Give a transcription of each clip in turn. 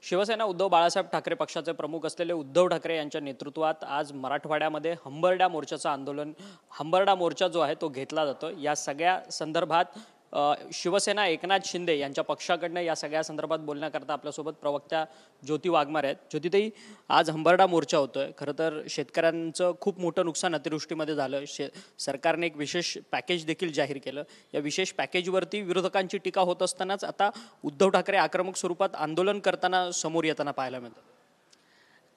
शिवसेना उद्धव बाळासाहेब ठाकरे पक्षाचे प्रमुख असलेले उद्धव ठाकरे यांच्या नेतृत्वात आज मराठवाड्यामध्ये हंबरडा मोर्चाचं आंदोलन हंबरडा मोर्चा जो आहे तो घेतला जातो। या सगळ्या संदर्भात शिवसेना एकनाथ शिंदे यांच्या पक्षाकडनं या सगळ्या संदर्भात बोलण्याकरता आपल्यासोबत प्रवक्त्या ज्योती वाघमारे आहेत। ज्योतिताई, आज हंबरडा मोर्चा होतोय। खरं तर शेतकऱ्यांचं खूप मोठं नुकसान अतिवृष्टीमध्ये झालं। सरकारने एक विशेष पॅकेज देखील जाहीर केलं। या विशेष पॅकेजवरती विरोधकांची टीका होत असतानाच आता उद्धव ठाकरे आक्रमक स्वरूपात आंदोलन करताना समोर येताना पाहायला मिळतं।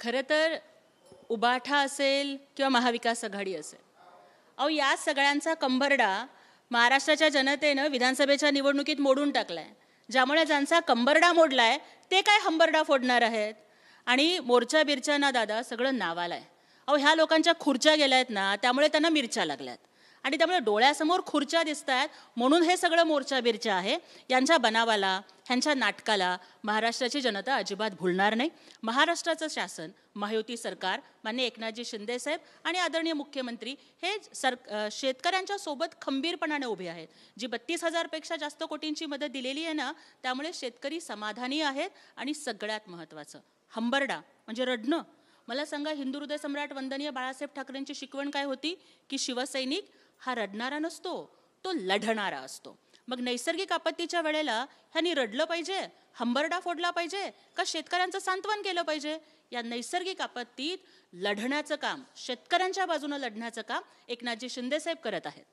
खरं तर उबाठा असेल किंवा महाविकास आघाडी असेल, अहो या सगळ्यांचा कंबरडा महाराष्ट्राच्या जनतेनं विधानसभेच्या निवडणुकीत मोडून टाकलाय। ज्यामुळे ज्यांचा कंबरडा मोडलाय ते काय हंबरडा फोडणार आहेत। आणि मोर्चा बिरच्या ना दादा सगळं नावालाय। अहो ह्या लोकांच्या खुर्च्या गेल्यात ना, त्यामुळे त्यांना मिरच्या लागल्यात आणि त्यामुळे डोळ्यासमोर खुर्च्या दिसत आहेत म्हणून हे सगळं मोर्चा बिरच्या आहे। यांच्या बनावाला, ह्यांच्या नाटकाला महाराष्ट्राची जनता अजिबात भुलणार नाही। महाराष्ट्राचं शासन, महायुती सरकार, माननीय एकनाथजी शिंदे साहेब आणि आदरणीय मुख्यमंत्री हे शेतकऱ्यांच्या सोबत खंबीरपणाने उभे आहेत। जी 32,000 पेक्षा जास्त कोटींची मदत दिलेली आहे ना, त्यामुळे शेतकरी समाधानी आहेत। आणि सगळ्यात महत्त्वाचं, हंबरडा म्हणजे रडणं। मला सांगा, हिंदू हृदय सम्राट वंदनीय बाळासाहेब ठाकरेंची शिकवण काय होती की शिवसैनिक हा रडणारा नसतो, तो लढणारा असतो। मग नैसर्गिक आपत्तीच्या वेळेला ह्यांनी रडलं पाहिजे, हंबरडा फोडला पाहिजे का शेतकऱ्यांचं सांत्वन केलं पाहिजे? या नैसर्गिक आपत्तीत लढण्याचं काम, शेतकऱ्यांच्या बाजूने लढण्याचं काम एकनाथजी शिंदे साहेब करत आहेत।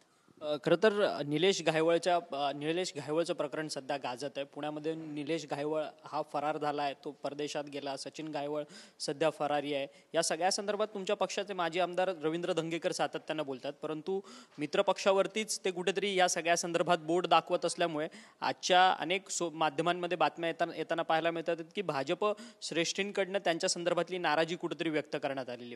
खरं तर निलेश घायवळचं प्रकरण सध्या गाजत आहे। पुण्यामध्ये निलेश घायवळ हा फरार झाला आहे, तो परदेशात गेला। सचिन घायवळ सध्या फरारी आहे। या सगळ्या संदर्भात तुमच्या पक्षाचे माजी आमदार रवींद्र धंगेकर सातत्यानं बोलतात, परंतु मित्र पक्षावरतीच ते कुठेतरी या सगळ्या संदर्भात बोट दाखवत असल्यामुळे आजच्या अनेक माध्यमांमध्ये बातम्या येताना पाहायला मिळतात की भाजप श्रेष्ठींकडनं त्यांच्या संदर्भातली नाराजी कुठेतरी व्यक्त करण्यात आलेली।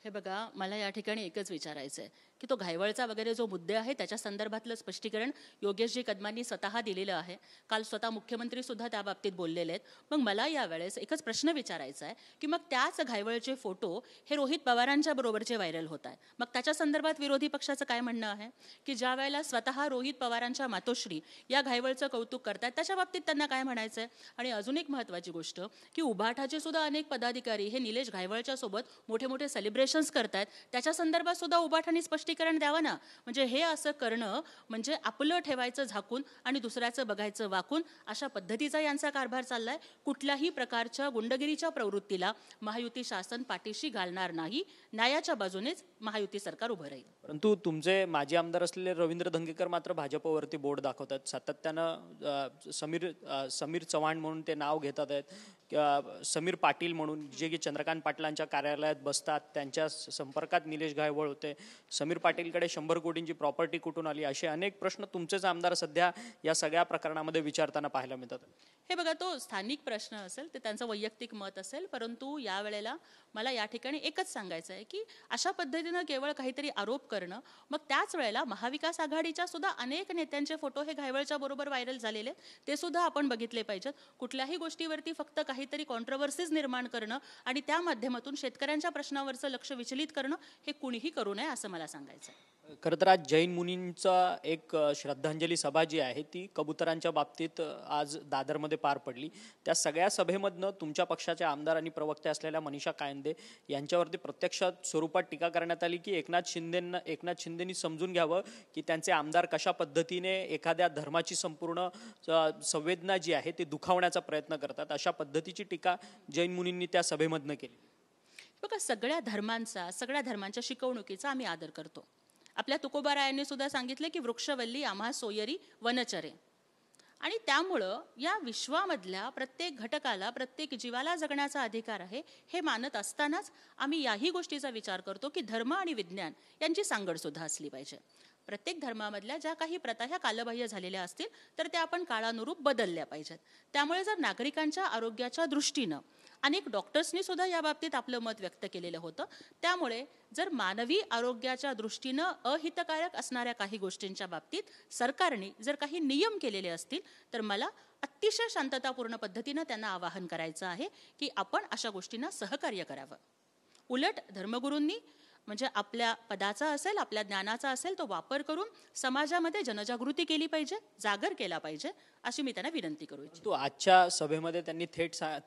हे बघा, मला या ठिकाणी एकच विचारायचं आहे की तो घायवळचा वगैरे जो मुद्दे आहे त्याच्या संदर्भातलं स्पष्टीकरण योगेशजी कदमांनी स्वतः दिलेलं आहे। काल स्वतः मुख्यमंत्री सुद्धा त्या बाबतीत बोललेले आहेत। मग मला यावेळेस एकच प्रश्न विचारायचा आहे की मग त्याच घायवळचे फोटो हे रोहित पवारांच्या बरोबरचे व्हायरल होत आहे, मग त्याच्या संदर्भात विरोधी पक्षाचं काय म्हणणं आहे की ज्या वेळेला स्वतः रोहित पवारांच्या मातोश्री या घायवळचं कौतुक करतात त्याच्या बाबतीत त्यांना काय म्हणायचं आहे? आणि अजून एक महत्त्वाची गोष्ट की उभाठाचे सुद्धा अनेक पदाधिकारी हे निलेश घायवळच्या सोबत मोठे मोठे सेलिब्रेशन्स करतात, त्याच्या संदर्भात सुद्धा उभाठाने स्पष्टीकरण द्यावं ना। म्हणजे हे असं करणं म्हणजे आपलं ठेवायचं झाकून आणि दुसऱ्याचं बघायचं वाकून, अशा पद्धतीचा यांचा कारभार चाललाय। कुठल्याही प्रकारच्या गुंडगिरीच्या प्रवृत्तीला महायुती शासन पाठीशी घालणार नाही। न्यायाच्या बाजूनेच महायुती सरकार उभं राहील। परंतु तुमचे माजी आमदार असलेले रवींद्र धंगेकर मात्र भाजपवरती बोट दाखवतात। सातत्यानं समीर चव्हाण म्हणून ते नाव घेतात आहेत, समीर पाटील म्हणून जे की चंद्रकांत पाटलांच्या कार्यालयात बसतात, त्यांच्या संपर्कात निलेश घायवळ होते। समीर पाटीलकडे 100 कोटींची प्रॉपर्टी कुठून आली, असे अनेक प्रश्न तुमचेच आमदार सध्या या सगळ्या प्रकरणामध्ये विचारताना पाहायला मिळतात। हे बघा, तो स्थानिक प्रश्न असेल, ते त्यांचं वैयक्तिक मत असेल, परंतु यावेळेला मला या ठिकाणी एकच सांगायचं आहे की अशा पद्धतीनं केवळ काहीतरी आरोप करणं, मग त्याच वेळेला महाविकास आघाडीच्या सुद्धा अनेक नेत्यांचे फोटो हे घायवळच्या बरोबर व्हायरल झालेले, ते सुद्धा आपण बघितले पाहिजेत। कुठल्याही गोष्टीवरती फक्त काहीतरी कॉन्ट्रोवर्सीज निर्माण करणं आणि त्या माध्यमातून शेतकऱ्यांच्या प्रश्नावरचं लक्ष विचलित करणं हे कुणीही करू नये असं मला सांगायचं आहे। खरं तर आज जैन मुनींचा एक श्रद्धांजली सभा जी आहे ती कबुतरांच्या बाबतीत आज दादरमध्ये पार पडली। त्या सगळ्या सभेमधनं तुमच्या पक्षाचे आमदार आणि प्रवक्ते असलेल्या मनीषा कायंदे यांच्यावरती प्रत्यक्षात स्वरूपात टीका करण्यात आली की एकनाथ शिंदेंनी समजून घ्यावं की त्यांचे आमदार कशा पद्धतीने एखाद्या धर्माची संपूर्ण संवेदना जी आहे ती दुखावण्याचा प्रयत्न करतात। अशा पद्धतीची टीका जैन मुनींनी त्या सभेमधनं केली। बघा, सगळ्या धर्मांच्या शिकवणुकीचा आम्ही आदर करतो। आपल्या तुकोबारायांनी सुद्धा सांगितले की वृक्षवल्ली आम्हा सोयरी वनचरे, आणि त्यामुळं या विश्वामधल्या प्रत्येक घटकाला, प्रत्येक जीवाला जगण्याचा अधिकार आहे हे मानत असतानाच आम्ही याही गोष्टीचा विचार करतो की धर्म आणि विज्ञान यांची सांगड सुद्धा असली पाहिजे। प्रत्येक धर्मामधल्या ज्या काही प्रथा ह्या कालबाह्य झालेल्या असतील तर त्या आपण काळानुरूप बदलल्या पाहिजेत। त्यामुळे जर नागरिकांच्या आरोग्याच्या दृष्टीनं अनेक डॉक्टर्सनी सुद्धा या बाबतीत आपलं मत व्यक्त केलेलं होतं, त्यामुळे जर मानवी आरोग्याच्या दृष्टीनं अहितकारक असणाऱ्या काही गोष्टींच्या बाबतीत सरकारने जर काही नियम केलेले असतील तर मला अतिशय शांततापूर्ण पद्धतीनं त्यांना आवाहन करायचं आहे की आपण अशा गोष्टींना सहकार्य करावं। उलट धर्मगुरूंनी म्हणजे आपल्या पदाचा असेल, आपल्या ज्ञानाचा असेल तो वापर करून समाजामध्ये जनजागृती केली पाहिजे, जागर केला पाहिजे, अशी मी त्यांना विनंती करू इच्छिते. तो आजच्या सभेमध्ये त्यांनी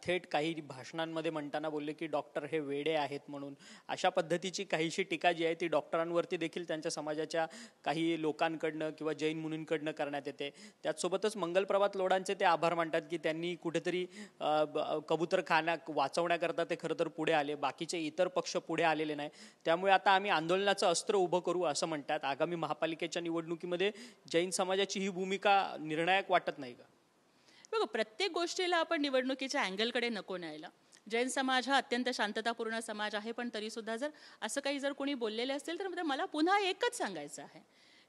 थेट काही भाषणांमध्ये म्हणताना बोलले की डॉक्टर हे वेडे आहेत म्हणून. अशा पद्धतीची काहीशी टीका जी आहे ती डॉक्टरांवरती देखील त्यांच्या समाजाच्या काही लोकांकडनं किंवा जैन मुनींकडनं करण्यात येते. त्याचसोबतच मंगलप्रभात लोढांचे ते आभार मानतात की त्यांनी कुठेतरी कबूतरखाना वाचवण्याकरता ते खरं तर पुढे आले, बाकीचे इतर पक्ष पुढे आलेले नाही. त्यामुळे आता आम्ही आंदोलनाचं अस्त्र उभं करू असं म्हणतात. आगामी महापालिकेच्या निवडणुकीमध्ये जैन समाजाची ही भूमिका निर्णायक वाटत नाही का? बघा, प्रत्येक गोष्टीला आपण निवडणुकीच्या अँगलकडे नको न्यायला. जैन समाज हा अत्यंत शांततापूर्ण समाज आहे, पण तरीसुद्धा जर असं काही जर कोणी बोललेले असतील तर मला पुन्हा एकच सांगायचं आहे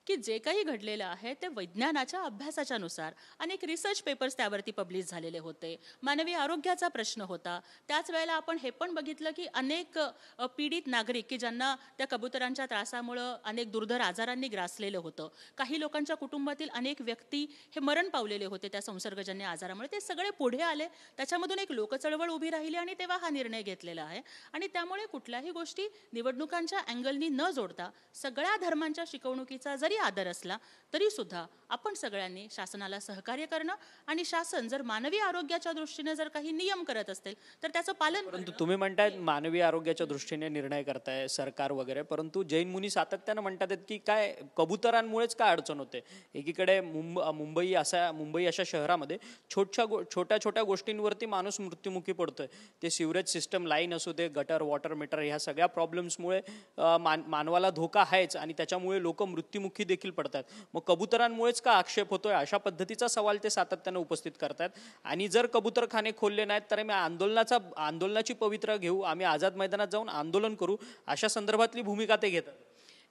की जे काही घडलेलं आहे ते वैज्ञानाच्या अभ्यासाच्या नुसार अनेक रिसर्च पेपर्स त्यावरती पब्लिश झालेले होते. मानवी आरोग्याचा प्रश्न होता. त्याच वेळेला आपण हे पण बघितलं की अनेक पीडित नागरिक की ज्यांना त्या कबुतरांच्या त्रासामुळं अनेक दुर्धर आजारांनी ग्रासलेलं होतं. काही लोकांच्या कुटुंबातील अनेक व्यक्ती हे मरण पावलेले होते त्या संसर्गजन्य आजारामुळे. ते सगळे पुढे आले, त्याच्यामधून एक लोकचळवळ उभी राहिली आणि तेव्हा हा निर्णय घेतलेला आहे. आणि त्यामुळे कुठल्याही गोष्टी निवडणुकांच्या अँगलनी न जोडता सगळ्या धर्मांच्या शिकवणुकीचा जरी आदर असला तरी सुद्धा आपण सगळ्यांनी शासनाला सहकार्य करणं आणि शासन जर मानवी आरोग्याच्या दृष्टीने जर काही नियम करत असतील तर त्याचं पालन. परंतु तुम्ही म्हणताय मानवी आरोग्याच्या दृष्टीने निर्णय करताय सरकार वगैरे, परंतु जैन मुनी सातत्यानं म्हणतात की काय कबुतरांमुळेच काय अडचण होते. एकीकडे मुंबई अशा शहरामध्ये छोट्या छोट्या गोष्टींवरती माणूस मृत्युमुखी पडतोय. ते सिवरेज सिस्टम लाईन असू दे, गटर, वॉटर मीटर, ह्या सगळ्या प्रॉब्लेम्समुळे मानवाला धोका आहेच आणि त्याच्यामुळे लोक मृत्युमुखी देखील पडतात. मग कबुतरांमुळेच का आक्षेप होतोय, अशा पद्धतीचा सवाल ते सातत्यानं उपस्थित करतात. आणि जर कबूतरखाने खोलले नाहीत तर आम्ही आंदोलनाची पवित्रा घेऊ, आम्ही आझाद मैदानात जाऊन आंदोलन करू, अशा संदर्भातली भूमिका ते घेतात.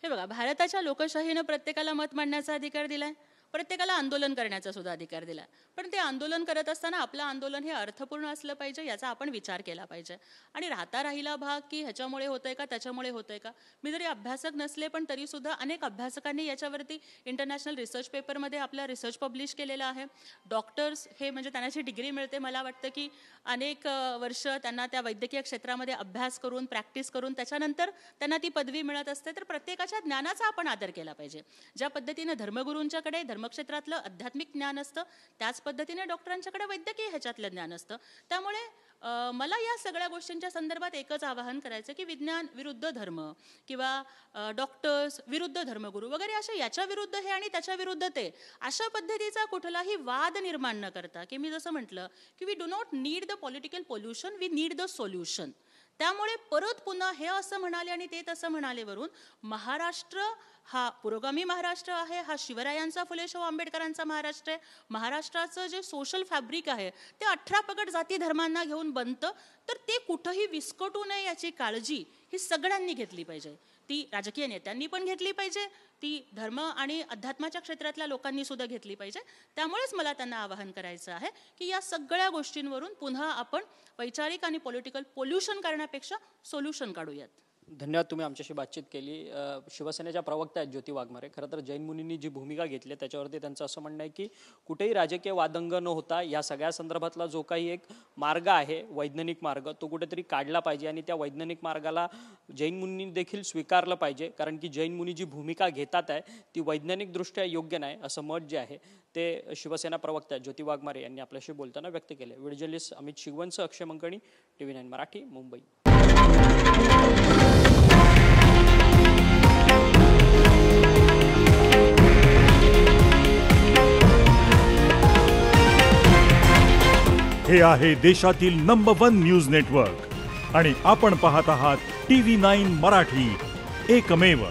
हे बघा, भारताच्या लोकशाहीनं प्रत्येकाला मत मांडण्याचा अधिकार दिलाय, प्रत्येकाला आंदोलन करण्याचा सुद्धा अधिकार दिला. पण ते आंदोलन करत असताना आपलं आंदोलन हे अर्थपूर्ण असलं पाहिजे याचा आपण विचार केला पाहिजे. आणि राहिला भाग की ह्याच्यामुळे होतंय का त्याच्यामुळे होतंय का. मी जरी अभ्यासक नसले पण तरी सुद्धा अनेक अभ्यासकांनी याच्यावरती इंटरनॅशनल रिसर्च पेपरमध्ये आपला रिसर्च पब्लिश केलेला आहे. डॉक्टर्स हे म्हणजे त्यांची डिग्री मिळते, मला वाटतं की अनेक वर्ष त्यांना त्या वैद्यकीय क्षेत्रामध्ये अभ्यास करून प्रॅक्टिस करून त्याच्यानंतर त्यांना ती पदवी मिळत असते. तर प्रत्येकाच्या ज्ञानाचा आपण आदर केला पाहिजे. ज्या पद्धतीने धर्मगुरूंच्याकडे धर्मक्षेत्रातलं आध्यात्मिक ज्ञान असतं त्याच पद्धतीने डॉक्टरांच्याकडे वैद्यकीय ह्याच्यातलं ज्ञान असतं. त्यामुळे मला या सगळ्या गोष्टींच्या संदर्भात एकच आवाहन करायचं की विज्ञान विरुद्ध धर्म किंवा डॉक्टर्स विरुद्ध धर्मगुरू वगैरे अशा याच्या विरुद्ध हे आणि त्याच्या विरुद्ध ते अशा पद्धतीचा कुठलाही वाद निर्माण न करता की मी जसं म्हटलं की we do not need the political pollution, we need the solution. त्यामुळे परत पुन्हा हे असं म्हणाले आणि ते तसं म्हणाले वरून महाराष्ट्र हा पुरोगामी महाराष्ट्र आहे, हा शिवरायांचा, फुले शाहू आंबेडकरांचा महाराष्ट्र आहे. महाराष्ट्राचं जे सोशल फॅब्रिक आहे ते 18 पगड जाती धर्मांना घेऊन बनतं. तर ते कुठंही विस्कटू नये याची काळजी ही सगळ्यांनी घेतली पाहिजे. ती राजकीय नेत्यांनी पण घेतली पाहिजे, ती धर्म आणि अध्यात्माच्या क्षेत्रातल्या लोकांनी सुद्धा घेतली पाहिजे. त्यामुळेच मला त्यांना आवाहन करायचं आहे की या सगळ्या गोष्टींवरून पुन्हा आपण वैचारिक आणि पॉलिटिकल पोल्युशन करण्यापेक्षा सोल्युशन काढूयात. धन्यवाद, तुम्ही आमच्याशी बातचीत केली. शिवसेनेच्या प्रवक्त्या आहेत ज्योती वाघमारे. खरं तर जैन मुनींनी जी भूमिका घेतली त्याच्यावरती त्यांचं असं म्हणणं आहे की कुठेही राजकीय वादंग न होता या सगळ्या संदर्भातला जो काही एक मार्ग आहे, वैज्ञानिक मार्ग, तो कुठेतरी काढला पाहिजे आणि त्या वैज्ञानिक मार्गाला जैन मुनींनी देखील स्वीकारलं पाहिजे. कारण की जैन मुनी जी भूमिका घेतात आहे ती वैज्ञानिकदृष्ट्या योग्य नाही असं मत जे आहे ते शिवसेना प्रवक्त्या ज्योती वाघमारे यांनी आपल्याशी बोलताना व्यक्त केले. व्हिडिओ जर्नलिस्ट अमित शिगवंत, अक्षय मंकणी, TV9 मराठी, मुंबई. हे आहे देशातील नंबर 1 न्यूज नेटवर्क आणि आपण पाहत आहात TV9 मराठी, एकमेव.